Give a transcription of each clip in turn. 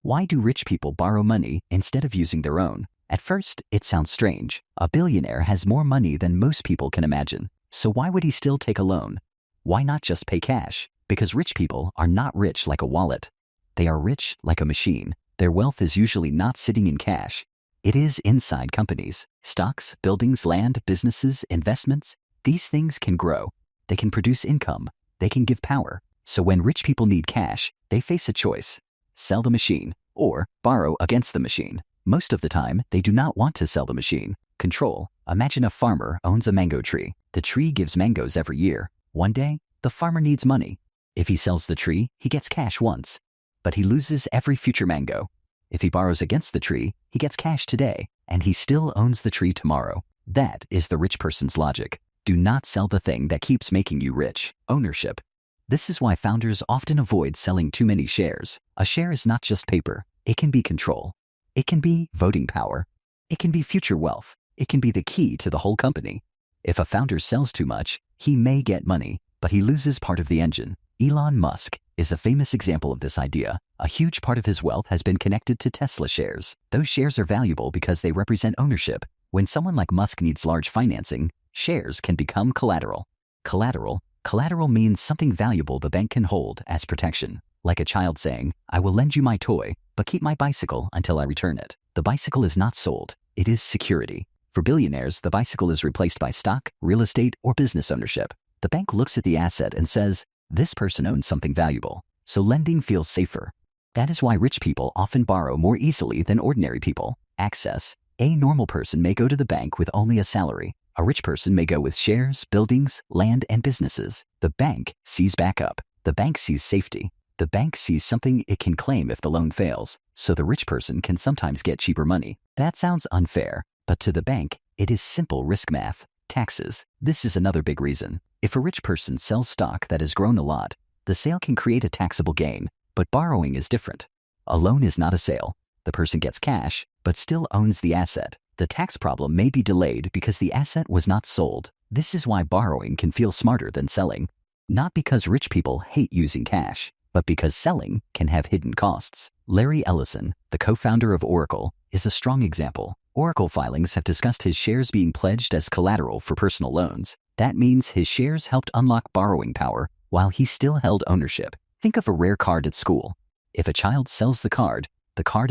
Why do rich people borrow money instead of using their own? At first, it sounds strange. A billionaire has more money than most people can imagine. So why would he still take a loan? Why not just pay cash? Because rich people are not rich like a wallet. They are rich like a machine. Their wealth is usually not sitting in cash. It is inside companies. Stocks, buildings, land, businesses, investments. These things can grow. They can produce income. They can give power. So when rich people need cash, they face a choice. Sell the machine or borrow against the machine. Most of the time, they do not want to sell the machine. Control. Imagine a farmer owns a mango tree. The tree gives mangoes every year. One day, the farmer needs money. If he sells the tree, he gets cash once, but he loses every future mango. If he borrows against the tree, he gets cash today, and he still owns the tree tomorrow. That is the rich person's logic. Do not sell the thing that keeps making you rich. Ownership. This is why founders often avoid selling too many shares. A share is not just paper. It can be control. It can be voting power. It can be future wealth. It can be the key to the whole company. If a founder sells too much, he may get money, but he loses part of the engine. Elon Musk is a famous example of this idea. A huge part of his wealth has been connected to Tesla shares. Those shares are valuable because they represent ownership. When someone like Musk needs large financing, shares can become collateral. Collateral means something valuable the bank can hold as protection. Like a child saying, I will lend you my toy, but keep my bicycle until I return it. The bicycle is not sold. It is security. For billionaires, the bicycle is replaced by stock, real estate, or business ownership. The bank looks at the asset and says, this person owns something valuable, so lending feels safer. That is why rich people often borrow more easily than ordinary people. Access. A normal person may go to the bank with only a salary. A rich person may go with shares, buildings, land, and businesses. The bank sees backup. The bank sees safety. The bank sees something it can claim if the loan fails, so the rich person can sometimes get cheaper money. That sounds unfair, but to the bank, it is simple risk math. Taxes. This is another big reason. If a rich person sells stock that has grown a lot, the sale can create a taxable gain, but borrowing is different. A loan is not a sale. The person gets cash, but still owns the asset. The tax problem may be delayed because the asset was not sold. This is why borrowing can feel smarter than selling. Not because rich people hate using cash, but because selling can have hidden costs. Larry Ellison, the co-founder of Oracle, is a strong example. Oracle filings have discussed his shares being pledged as collateral for personal loans. That means his shares helped unlock borrowing power while he still held ownership. Think of a rare card at school. If a child sells the card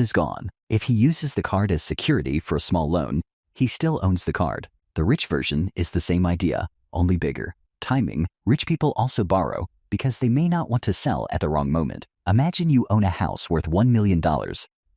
is gone. If he uses the card as security for a small loan, he still owns the card. The rich version is the same idea, only bigger. Timing. Rich people also borrow because they may not want to sell at the wrong moment. Imagine you own a house worth $1 million.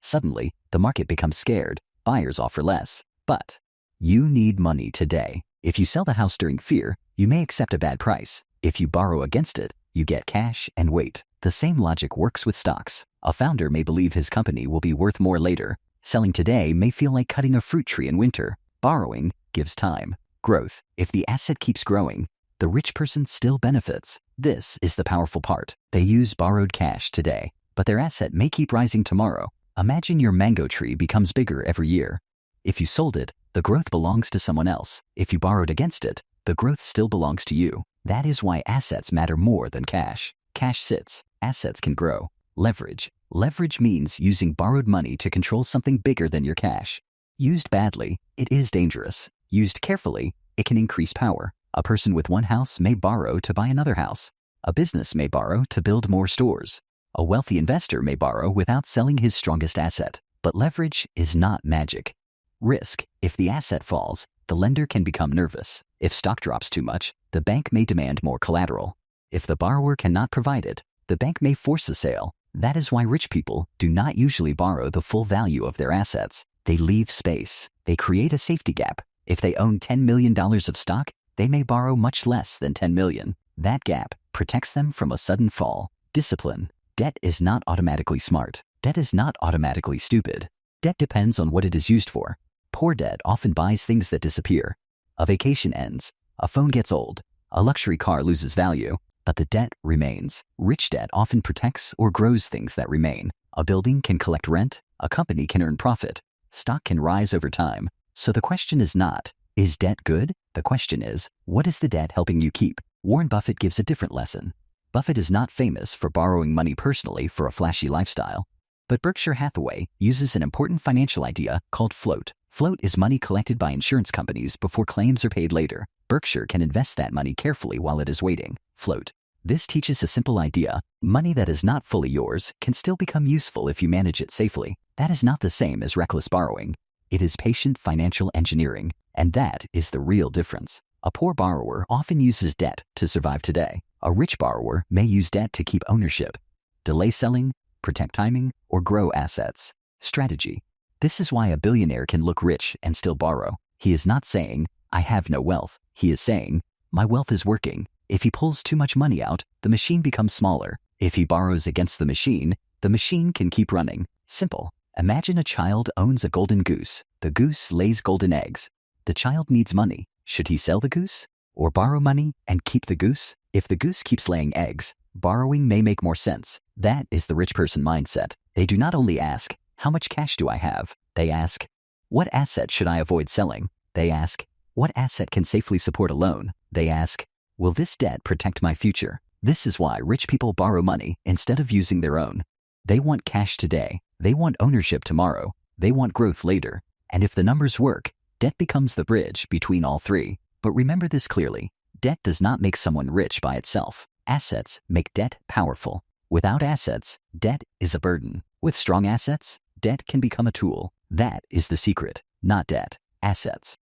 Suddenly, the market becomes scared. Buyers offer less. But you need money today. If you sell the house during fear, you may accept a bad price. If you borrow against it, you get cash and wait. The same logic works with stocks. A founder may believe his company will be worth more later. Selling today may feel like cutting a fruit tree in winter. Borrowing gives time. Growth. If the asset keeps growing, the rich person still benefits. This is the powerful part. They use borrowed cash today, but their asset may keep rising tomorrow. Imagine your mango tree becomes bigger every year. If you sold it, the growth belongs to someone else. If you borrowed against it, the growth still belongs to you. That is why assets matter more than cash. Cash sits. Assets can grow. Leverage. Leverage means using borrowed money to control something bigger than your cash. Used badly, it is dangerous. Used carefully, it can increase power. A person with one house may borrow to buy another house. A business may borrow to build more stores. A wealthy investor may borrow without selling his strongest asset. But leverage is not magic. Risk. If the asset falls, the lender can become nervous. If stock drops too much, the bank may demand more collateral. If the borrower cannot provide it, the bank may force a sale. That is why rich people do not usually borrow the full value of their assets. They leave space. They create a safety gap. If they own $10 million of stock, they may borrow much less than $10 million. That gap protects them from a sudden fall. Discipline. Debt is not automatically smart. Debt is not automatically stupid. Debt depends on what it is used for. Poor debt often buys things that disappear. A vacation ends. A phone gets old. A luxury car loses value. But the debt remains. Rich debt often protects or grows things that remain. A building can collect rent. A company can earn profit. Stock can rise over time. So the question is not, is debt good? The question is, what is the debt helping you keep? Warren Buffett gives a different lesson. Buffett is not famous for borrowing money personally for a flashy lifestyle, But Berkshire Hathaway uses an important financial idea called float. Float is money collected by insurance companies before claims are paid later. Berkshire can invest that money carefully while it is waiting. Float. This teaches a simple idea. Money that is not fully yours can still become useful if you manage it safely. That is not the same as reckless borrowing. It is patient financial engineering, and that is the real difference. A poor borrower often uses debt to survive today. A rich borrower may use debt to keep ownership, delay selling, protect timing, or grow assets. Strategy. This is why a billionaire can look rich and still borrow. He is not saying, I have no wealth. He is saying, my wealth is working. If he pulls too much money out, the machine becomes smaller. If he borrows against the machine can keep running. Simple. Imagine a child owns a golden goose. The goose lays golden eggs. The child needs money. Should he sell the goose or borrow money and keep the goose? If the goose keeps laying eggs, borrowing may make more sense. That is the rich person mindset. They do not only ask, how much cash do I have? They ask, what asset should I avoid selling? They ask, what asset can safely support a loan? They ask, will this debt protect my future? This is why rich people borrow money instead of using their own. They want cash today. They want ownership tomorrow. They want growth later. And if the numbers work, debt becomes the bridge between all three. But remember this clearly. Debt does not make someone rich by itself. Assets make debt powerful. Without assets, debt is a burden. With strong assets, debt can become a tool. That is the secret, not debt, assets.